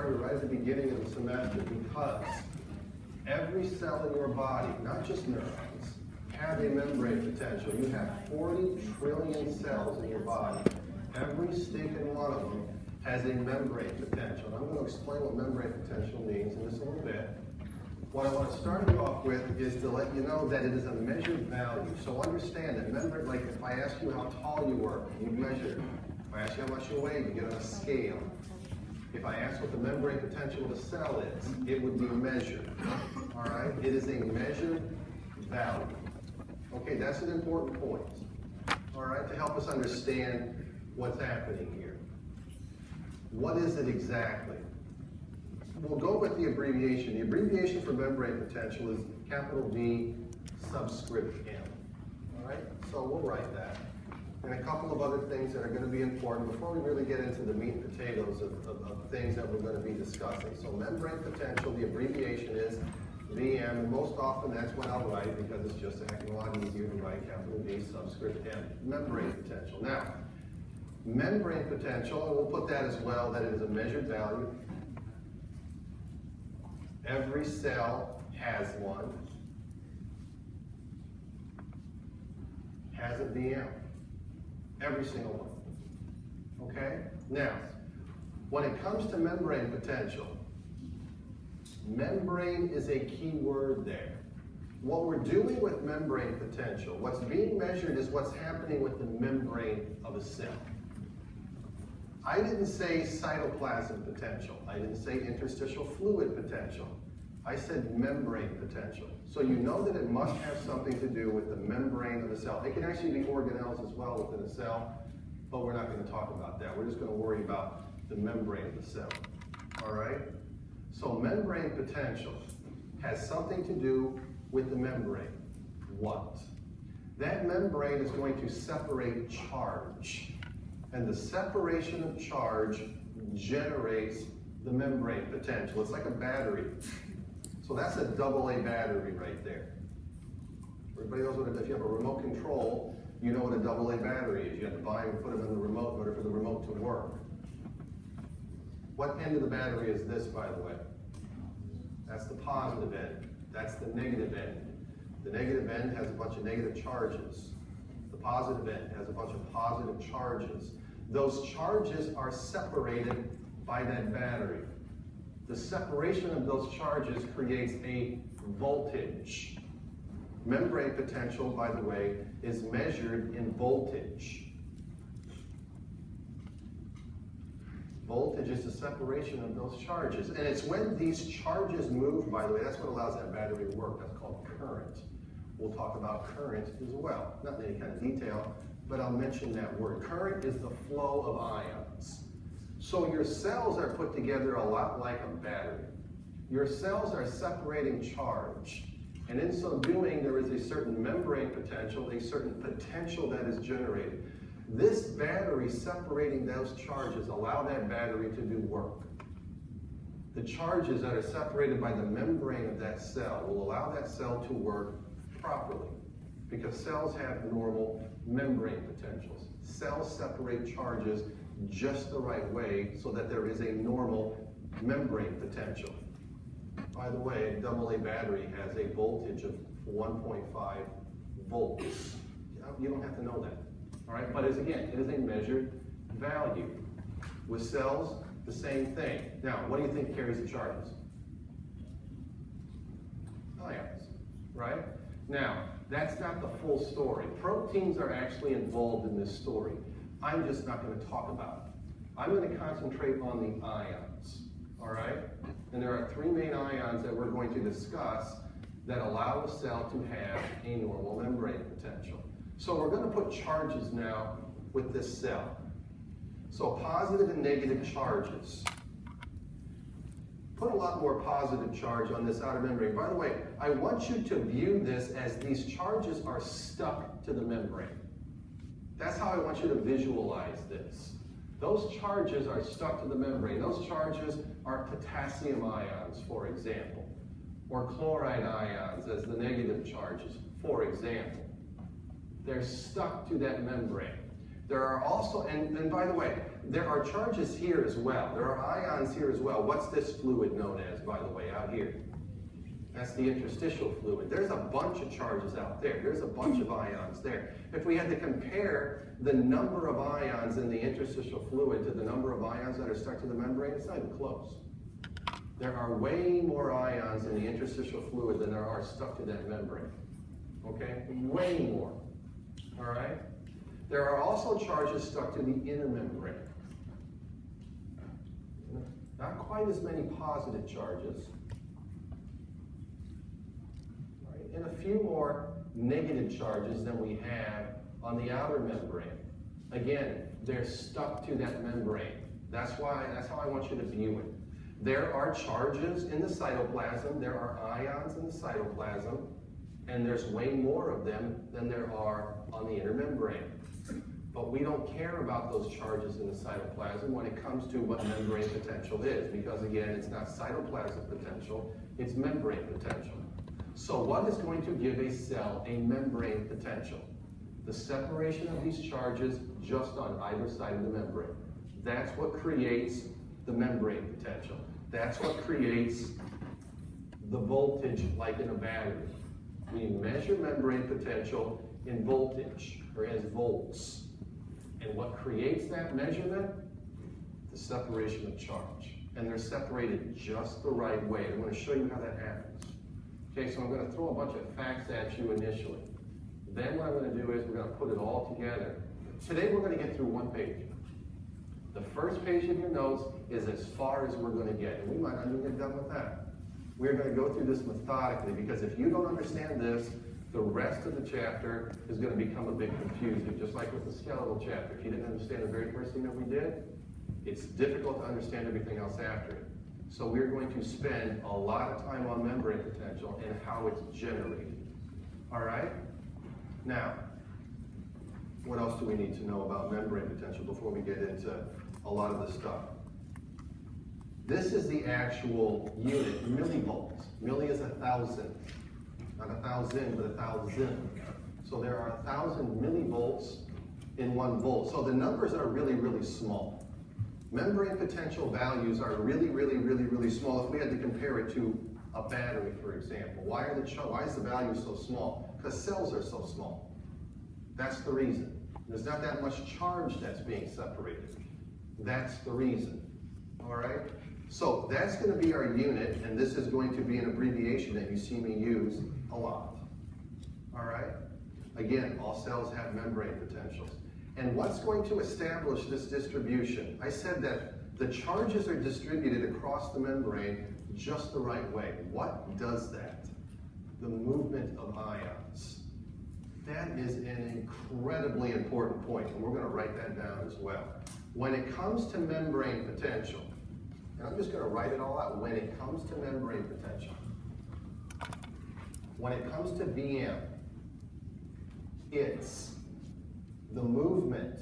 started right at the beginning of the semester because every cell in your body, not just neurons, have a membrane potential. You have 40 trillion cells in your body. Every stinking one of them has a membrane potential. And I'm going to explain what membrane potential means in just a little bit. What I want to start you off with is to let you know that it is a measured value. So understand that membrane, like if I ask you how tall you were, you measure. If I ask you how much you weigh, you get on a scale. If I ask what the membrane potential of a cell is, it would be measured. All right? It is a measured value. Okay, that's an important point. All right, to help us understand what's happening here. What is it exactly? We'll go with the abbreviation. The abbreviation for membrane potential is capital V subscript M. All right, so we'll write that. And a couple of other things that are going to be important before we really get into the meat and potatoes of things that we're going to be discussing. So membrane potential, the abbreviation is VM, and most often that's what I'll write because it's just a heck of a lot easier to write capital V subscript M. Membrane potential. Now, membrane potential, and we'll put that as well, that it is a measured value. Every cell has one. Has a VM. Every single one. Okay? Now, when it comes to membrane potential, membrane is a key word there. What we're doing with membrane potential, what's being measured is what's happening with the membrane of a cell. I didn't say cytoplasm potential. I didn't say interstitial fluid potential. I said membrane potential. So you know that it must have something to do with the membrane of the cell. It can actually be organelles as well within a cell, but we're not going to talk about that. We're just going to worry about the membrane of the cell. All right? So membrane potential has something to do with the membrane. What? That membrane is going to separate charge. And the separation of charge generates the membrane potential. It's like a battery. So that's a AA battery right there. Everybody knows what if you have a remote control, you know what a AA battery is. You have to buy them and put them in the remote in order for the remote to work. What end of the battery is this, by the way? That's the positive end. That's the negative end. The negative end has a bunch of negative charges. The positive end has a bunch of positive charges. Those charges are separated by that battery. The separation of those charges creates a voltage. Membrane potential, by the way, is measured in voltage. Voltage is the separation of those charges. And it's when these charges move, by the way, that's what allows that battery to work. That's called current. We'll talk about current as well. Not in any kind of detail, but I'll mention that word. Current is the flow of ions. So your cells are put together a lot like a battery. Your cells are separating charge. And in so doing, there is a certain membrane potential, a certain potential that is generated. This battery separating those charges allow that battery to do work. The charges that are separated by the membrane of that cell will allow that cell to work properly because cells have normal membrane potentials. Cells separate charges just the right way so that there is a normal membrane potential. By the way, a AA battery has a voltage of 1.5 volts. You don't have to know that. All right, but again, it is a measured value. With cells, the same thing. Now, what do you think carries the charges? Ions, right? Now, that's not the full story. Proteins are actually involved in this story. I'm just not going to talk about it. I'm going to concentrate on the ions, all right? And there are three main ions that we're going to discuss that allow a cell to have a normal membrane potential. So we're going to put charges now with this cell. So positive and negative charges. Put a lot more positive charge on this outer membrane. By the way, I want you to view this as these charges are stuck to the membrane. That's how I want you to visualize this. Those charges are stuck to the membrane. Those charges are potassium ions, for example, or chloride ions as the negative charges, for example. They're stuck to that membrane. There are also, and by the way, there are charges here as well. There are ions here as well. What's this fluid known as, by the way, out here? That's the interstitial fluid. There's a bunch of charges out there. There's a bunch of ions there. If we had to compare the number of ions in the interstitial fluid to the number of ions that are stuck to the membrane, it's not even close. There are way more ions in the interstitial fluid than there are stuck to that membrane. Okay? Way more. All right? There are also charges stuck to the inner membrane. Not quite as many positive charges. Right? And a few more negative charges than we have on the outer membrane. Again, they're stuck to that membrane. That's how I want you to view it. There are charges in the cytoplasm, there are ions in the cytoplasm, and there's way more of them than there are on the inner membrane. But we don't care about those charges in the cytoplasm when it comes to what membrane potential is, because again, it's not cytoplasmic potential, it's membrane potential. So what is going to give a cell a membrane potential? The separation of these charges just on either side of the membrane. That's what creates the membrane potential. That's what creates the voltage, like in a battery. We measure membrane potential in voltage, or as volts. And what creates that measurement? The separation of charge. And they're separated just the right way. I'm going to show you how that happens. Okay, so I'm going to throw a bunch of facts at you initially. Then what I'm going to do is we're going to put it all together. Today we're going to get through one page. The first page of your notes is as far as we're going to get, and we might not even get done with that. We're going to go through this methodically, because if you don't understand this, the rest of the chapter is going to become a bit confusing, just like with the skeletal chapter. If you didn't understand the very first thing that we did, it's difficult to understand everything else after it. So we're going to spend a lot of time on membrane potential and how it's generated. All right? Now, what else do we need to know about membrane potential before we get into a lot of the stuff? This is the actual unit, millivolts. Milli is 1,000. Not 1,000, but 1,000. So there are 1,000 millivolts in 1 volt. So the numbers are really, really small. Membrane potential values are really, really, really, really small if we had to compare it to a battery, for example. Why is the value so small? Because cells are so small. That's the reason. There's not that much charge that's being separated. That's the reason. All right? So that's going to be our unit, and this is going to be an abbreviation that you see me use a lot. All right? Again, all cells have membrane potentials. And what's going to establish this distribution? I said that the charges are distributed across the membrane just the right way. What does that? The movement of ions. That is an incredibly important point, and we're going to write that down as well. When it comes to membrane potential, and I'm just going to write it all out, when it comes to membrane potential, when it comes to VM, it's the movement.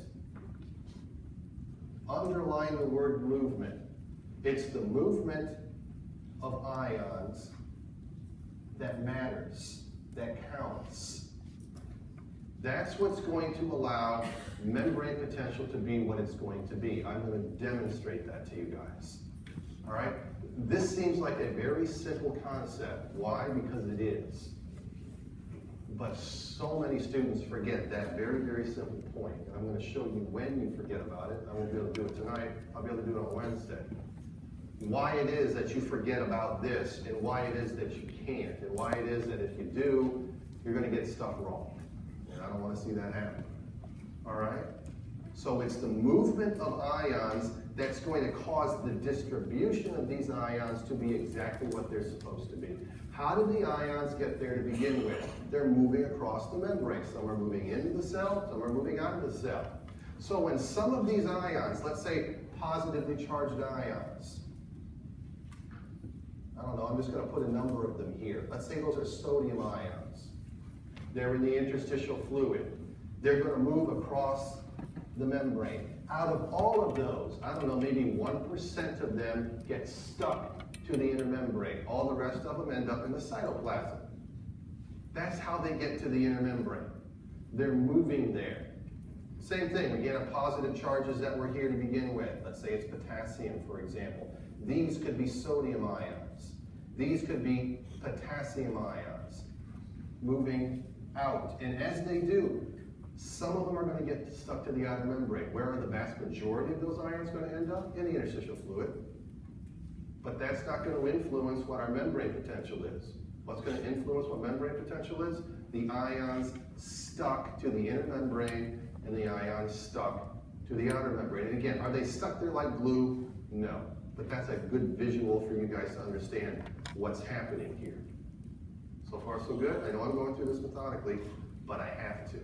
Underline the word movement. It's the movement of ions that matters, that counts. That's what's going to allow membrane potential to be what it's going to be. I'm going to demonstrate that to you guys. All right? This seems like a very simple concept. Why? Because it is. But so many students forget that very, very simple point. And I'm going to show you when you forget about it. I won't be able to do it tonight. I'll be able to do it on Wednesday. Why it is that you forget about this, and why it is that you can't, and why it is that if you do, you're going to get stuff wrong. And I don't want to see that happen. All right? So it's the movement of ions that's going to cause the distribution of these ions to be exactly what they're supposed to be. How did the ions get there to begin with? They're moving across the membrane. Some are moving into the cell, some are moving out of the cell. So when some of these ions, let's say positively charged ions, I don't know, I'm just going to put a number of them here. Let's say those are sodium ions. They're in the interstitial fluid. They're going to move across the membrane. Out of all of those, I don't know, maybe 1% of them get stuck to the inner membrane. All the rest of them end up in the cytoplasm. That's how they get to the inner membrane. They're moving there. Same thing, we get positive charges that were here to begin with. Let's say it's potassium, for example. These could be sodium ions. These could be potassium ions moving out. And as they do, some of them are going to get stuck to the outer membrane. Where are the vast majority of those ions going to end up? In the interstitial fluid. But that's not going to influence what our membrane potential is. What's going to influence what membrane potential is? The ions stuck to the inner membrane and the ions stuck to the outer membrane. And again, are they stuck there like glue? No. But that's a good visual for you guys to understand what's happening here. So far, so good. I know I'm going through this methodically, but I have to.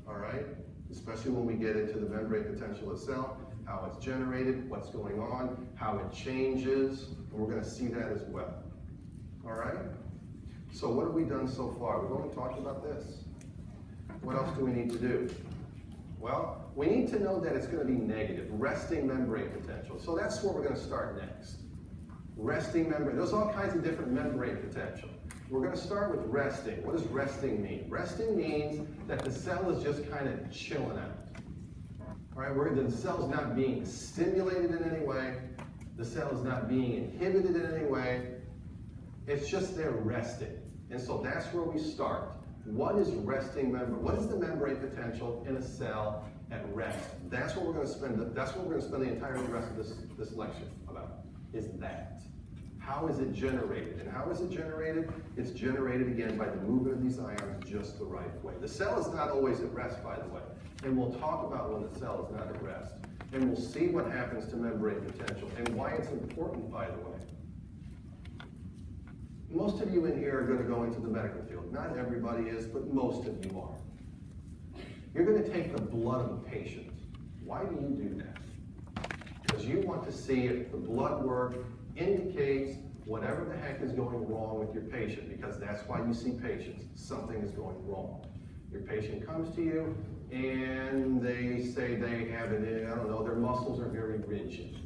All right? Especially when we get into the membrane potential itself, how it's generated, what's going on, how it changes, and we're going to see that as well. All right? So what have we done so far? We've only talked about this. What else do we need to do? Well, we need to know that it's going to be negative, resting membrane potential. So that's where we're going to start next. Resting membrane. There's all kinds of different membrane potential. We're going to start with resting. What does resting mean? Resting means that the cell is just kind of chilling out. All right, where the cell's not being stimulated in any way, the cell is not being inhibited in any way, it's just there resting. And so that's where we start. What is resting membrane? What is the membrane potential in a cell at rest? That's what we're going to spend. That's what we're going to spend the entire rest of this lecture about. Is that? How is it generated? And how is it generated? It's generated again by the movement of these ions just the right way. The cell is not always at rest, by the way. And we'll talk about when the cell is not at rest. And we'll see what happens to membrane potential and why it's important, by the way. Most of you in here are going to go into the medical field. Not everybody is, but most of you are. You're going to take the blood of a patient. Why do you do that? Because you want to see if the blood work indicates whatever the heck is going wrong with your patient, because that's why you see patients. Something is going wrong. Your patient comes to you and they say they have it, I don't know, their muscles are very rigid.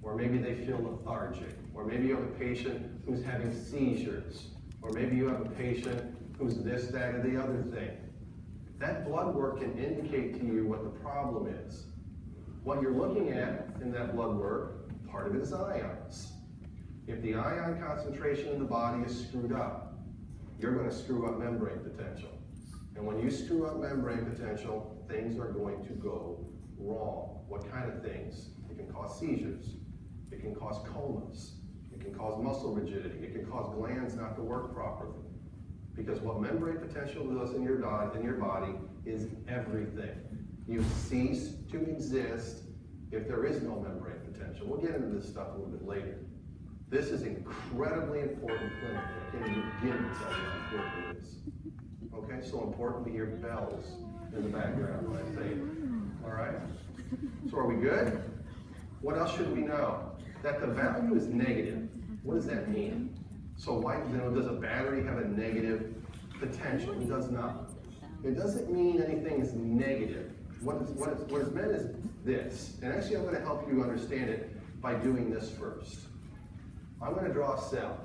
Or maybe they feel lethargic. Or maybe you have a patient who's having seizures. Or maybe you have a patient who's this, that, or the other thing. That blood work can indicate to you what the problem is. What you're looking at in that blood work, part of it is ions. If the ion concentration in the body is screwed up, you're going to screw up membrane potential. And when you screw up membrane potential, things are going to go wrong. What kind of things? It can cause seizures. It can cause comas. It can cause muscle rigidity. It can cause glands not to work properly. Because what membrane potential does in your body is everything. You cease to exist if there is no membrane potential. We'll get into this stuff a little bit later. This is incredibly important clinically. I can't even begin to tell you how important it is. Okay, so important to hear bells in the background when I say it. All right? So are we good? What else should we know? That the value is negative. What does that mean? So why, does a battery have a negative potential? It does not. It doesn't mean anything is negative. What is meant is this. And actually I'm going to help you understand it by doing this first. I'm going to draw a cell.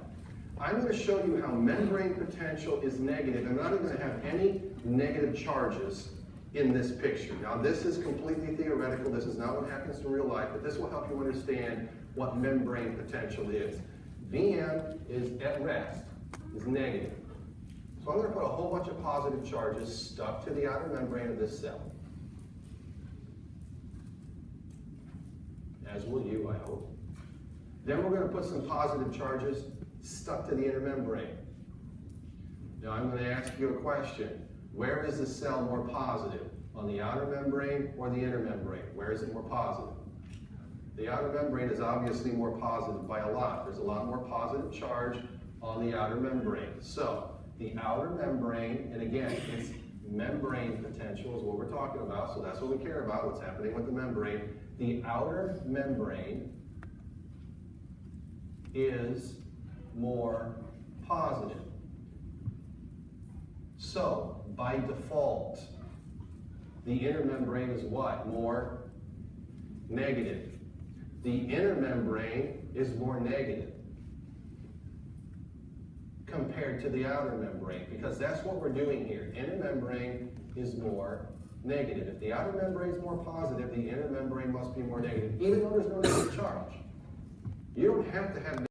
I'm going to show you how membrane potential is negative. I'm not even going to have any negative charges in this picture. Now this is completely theoretical. This is not what happens in real life, but this will help you understand what membrane potential is. Vm is at rest, is negative. So I'm going to put a whole bunch of positive charges stuck to the outer membrane of this cell. As will you, I hope. Then we're going to put some positive charges stuck to the inner membrane. Now I'm going to ask you a question. Where is the cell more positive? On the outer membrane or the inner membrane? Where is it more positive? The outer membrane is obviously more positive by a lot. There's a lot more positive charge on the outer membrane. So the outer membrane, and again, it's membrane potential is what we're talking about, so that's what we care about, what's happening with the membrane. The outer membrane is more positive. So, by default, the inner membrane is what? More negative. The inner membrane is more negative compared to the outer membrane, because that's what we're doing here. Inner membrane is more negative. If the outer membrane is more positive, the inner membrane must be more negative, even though there's no negative charge. You don't have to have